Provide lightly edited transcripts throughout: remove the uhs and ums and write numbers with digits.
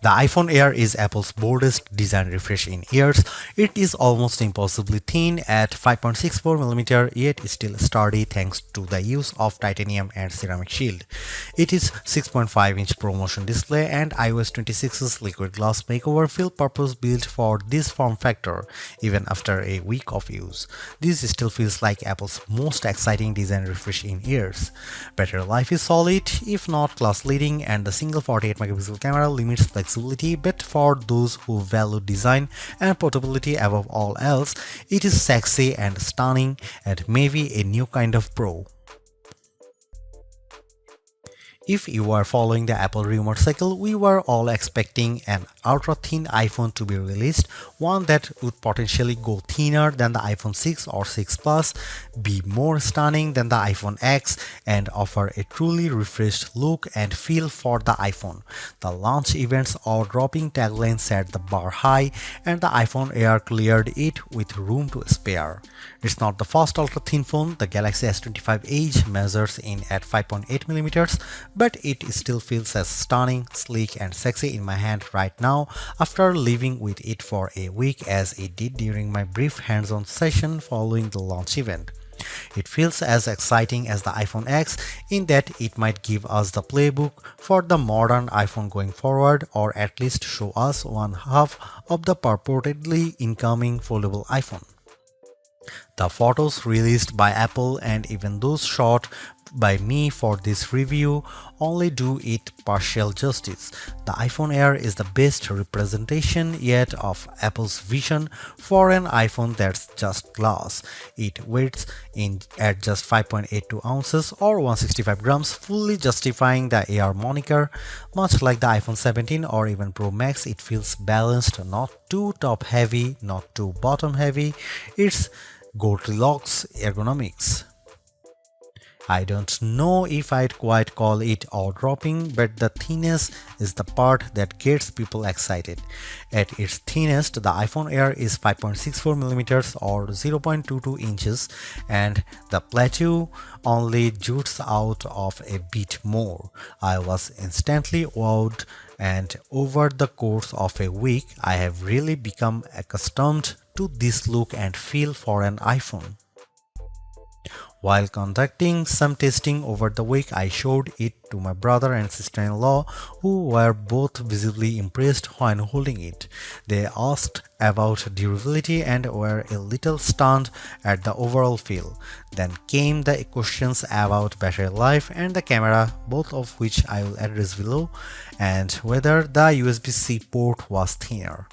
The iPhone Air is Apple's boldest design refresh in years. It is almost impossibly thin at 5.64mm, yet still sturdy thanks to the use of titanium and ceramic shield. It is 6.5-inch ProMotion display and iOS 26's liquid glass makeover feel purpose-built for this form factor, even after a week of use. This still feels like Apple's most exciting design refresh in years. Battery life is solid, if not class-leading, and the single 48-megapixel camera limits flexibility, but for those who value design and portability above all else, it is sexy and stunning and maybe a new kind of pro. If you are following the Apple rumor cycle, we were all expecting an ultra-thin iPhone to be released, one that would potentially go thinner than the iPhone 6 or 6 Plus, be more stunning than the iPhone X, and offer a truly refreshed look and feel for the iPhone. The launch event's awe-dropping tagline set the bar high, and the iPhone Air cleared it with room to spare. It's not the first ultra-thin phone. The Galaxy S25 Edge measures in at 5.8mm, but it still feels as stunning, sleek, and sexy in my hand right now after living with it for a week as it did during my brief hands-on session following the launch event. It feels as exciting as the iPhone X in that it might give us the playbook for the modern iPhone going forward, or at least show us one half of the purportedly incoming foldable iPhone. The photos released by Apple and even those shot by me for this review only do it partial justice. The iPhone Air is the best representation yet of Apple's vision for an iPhone that's just glass. It weighs in at just 5.82 ounces or 165 grams, fully justifying the Air moniker. Much like the iPhone 17 or even Pro Max, it feels balanced, not too top heavy, not too bottom heavy. It's Goldilocks ergonomics. I don't know if I'd quite call it awe-dropping, but the thinness is the part that gets people excited. At its thinnest, the iPhone Air is 5.64mm or 0.22 inches, and the plateau only jutes out of a bit more. I was instantly wowed, and over the course of a week, I have really become accustomed to this look and feel for an iPhone. While conducting some testing over the week, I showed it to my brother and sister-in-law, who were both visibly impressed when holding it. They asked about durability and were a little stunned at the overall feel. Then came the questions about battery life and the camera, both of which I will address below, and whether the USB-C port was thinner.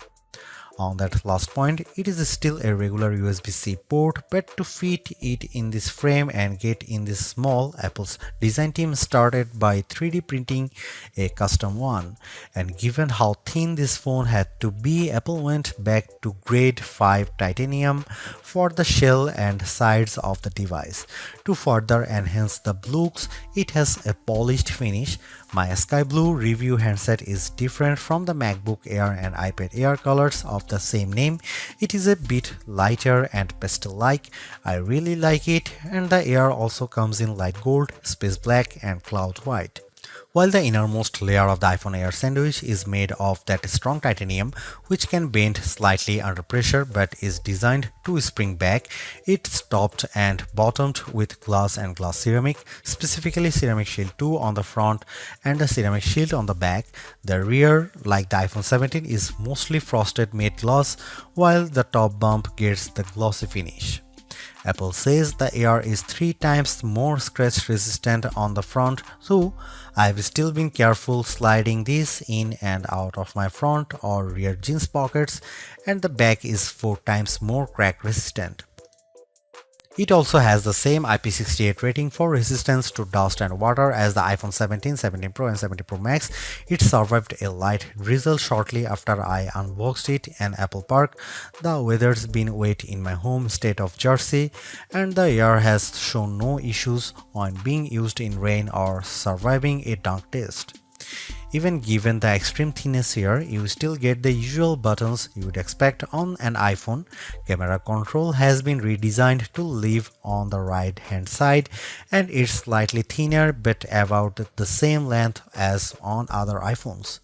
On that last point, it is still a regular USB-C port, but to fit it in this frame and get in this small, Apple's design team started by 3D printing a custom one. And given how thin this phone had to be, Apple went back to grade 5 titanium for the shell and sides of the device. To further enhance the looks, it has a polished finish. My sky blue review handset is different from the MacBook Air and iPad Air colors of the same name. It is a bit lighter and pastel-like. I really like it, and the Air also comes in light gold, space black, and cloud white. While the innermost layer of the iPhone Air sandwich is made of that strong titanium, which can bend slightly under pressure but is designed to spring back, it's topped and bottomed with glass and glass ceramic, specifically Ceramic Shield 2 on the front and the Ceramic Shield on the back. The rear, like the iPhone 17, is mostly frosted matte glass, while the top bump gets the glossy finish. Apple says the Air is 3 times more scratch resistant on the front, so I've still been careful sliding this in and out of my front or rear jeans pockets, and the back is 4 times more crack resistant. It also has the same IP68 rating for resistance to dust and water as the iPhone 17, 17 Pro and 17 Pro Max. It survived a light drizzle shortly after I unboxed it in Apple Park. The weather's been wet in my home state of Jersey, and the Air has shown no issues when being used in rain or surviving a dunk test. Even given the extreme thinness here, you still get the usual buttons you would expect on an iPhone. Camera control has been redesigned to live on the right hand side, and it's slightly thinner but about the same length as on other iPhones.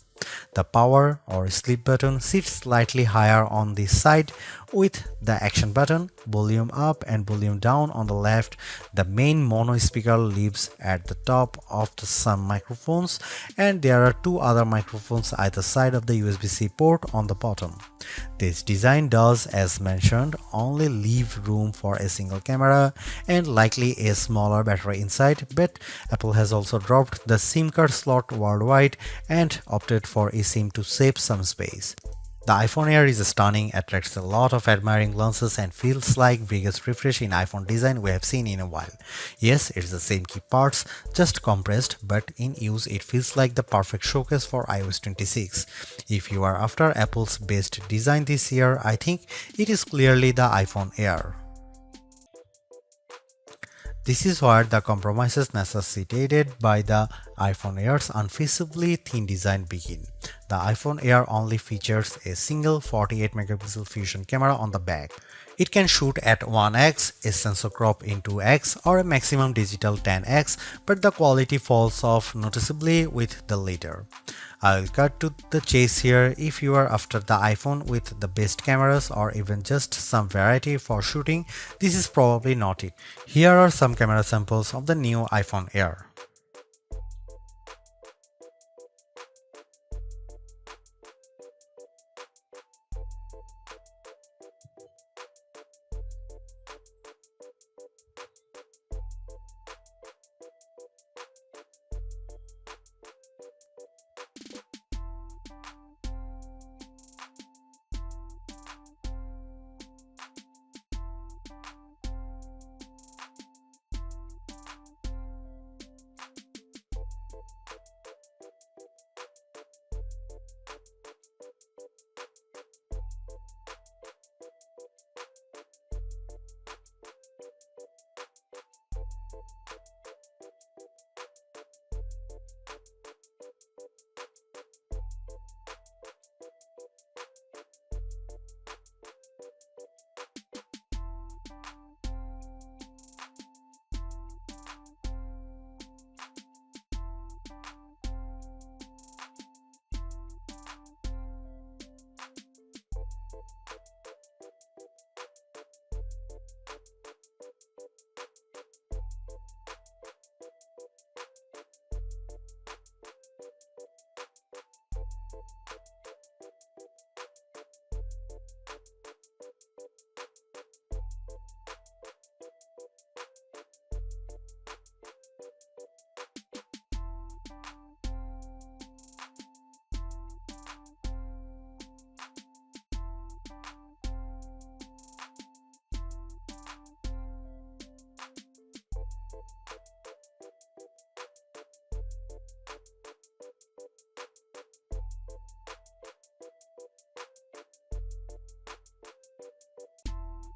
The power or sleep button sits slightly higher on the side with the action button, volume up and volume down on the left. The main mono speaker lives at the top of some microphones, and there are two other microphones either side of the USB-C port on the bottom. This design does, as mentioned, only leave room for a single camera and likely a smaller battery inside, but Apple has also dropped the SIM card slot worldwide and opted for eSIM to save some space. The iPhone Air is stunning, attracts a lot of admiring glances, and feels like biggest refresh in iPhone design we have seen in a while. Yes, it's the same key parts, just compressed, but in use it feels like the perfect showcase for iOS 26. If you are after Apple's best design this year, I think it is clearly the iPhone Air. This is where the compromises necessitated by the iPhone Air's unfeasibly thin design begin. The iPhone Air only features a single 48 megapixel fusion camera on the back. It can shoot at 1x, a sensor crop in 2x, or a maximum digital 10x, but the quality falls off noticeably with the latter. I will cut to the chase here. If you are after the iPhone with the best cameras or even just some variety for shooting, this is probably not it. Here are some camera samples of the new iPhone Air.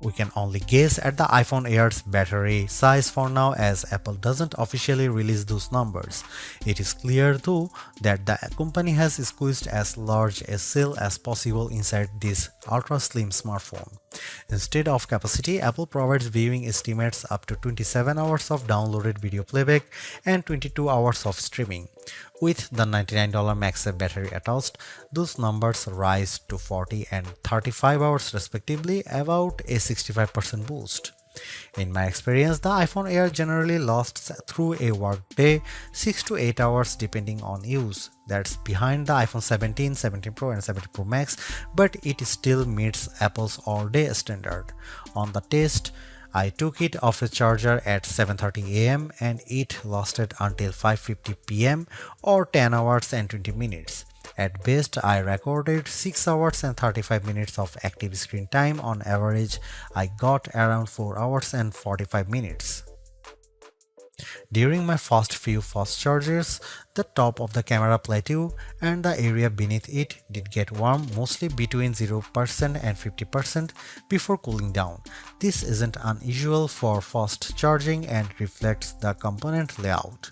We can only guess at the iPhone Air's battery size for now, as Apple doesn't officially release those numbers. It is clear though that the company has squeezed as large a cell as possible inside this ultra slim smartphone. Instead of capacity, Apple provides viewing estimates up to 27 hours of downloaded video playback and 22 hours of streaming. With the $99 MagSafe battery attached, those numbers rise to 40 and 35 hours respectively, about a 65% boost. In my experience, the iPhone Air generally lasts through a workday 6 to 8 hours depending on use. That's behind the iPhone 17, 17 Pro and 17 Pro Max, but it still meets Apple's all-day standard. On the test, I took it off a charger at 7:30 am and it lasted until 5:50 pm or 10 hours and 20 minutes. At best, I recorded 6 hours and 35 minutes of active screen time. On average, I got around 4 hours and 45 minutes. During my first few fast charges, the top of the camera plateau and the area beneath it did get warm, mostly between 0% and 50% before cooling down. This isn't unusual for fast charging and reflects the component layout.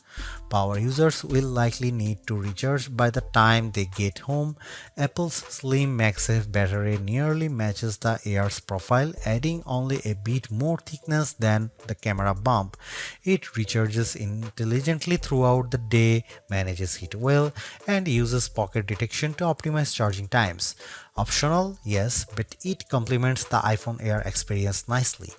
Power users will likely need to recharge by the time they get home. Apple's slim MagSafe battery nearly matches the Air's profile, adding only a bit more thickness than the camera bump. It recharges intelligently throughout the day, manages heat well, and uses pocket detection to optimize charging times. Optional, yes, but it complements the iPhone Air experience nicely.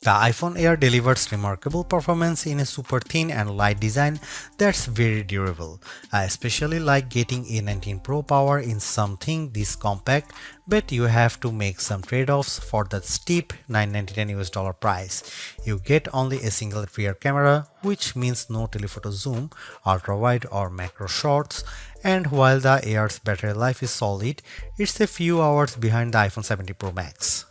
The iPhone Air delivers remarkable performance in a super thin and light design that's very durable. I especially like getting A19 Pro power in something this compact, but you have to make some trade-offs for the steep $999 price. You get only a single rear camera, which means no telephoto zoom, ultra-wide or macro shots, and while the Air's battery life is solid, it's a few hours behind the iPhone 17 Pro Max.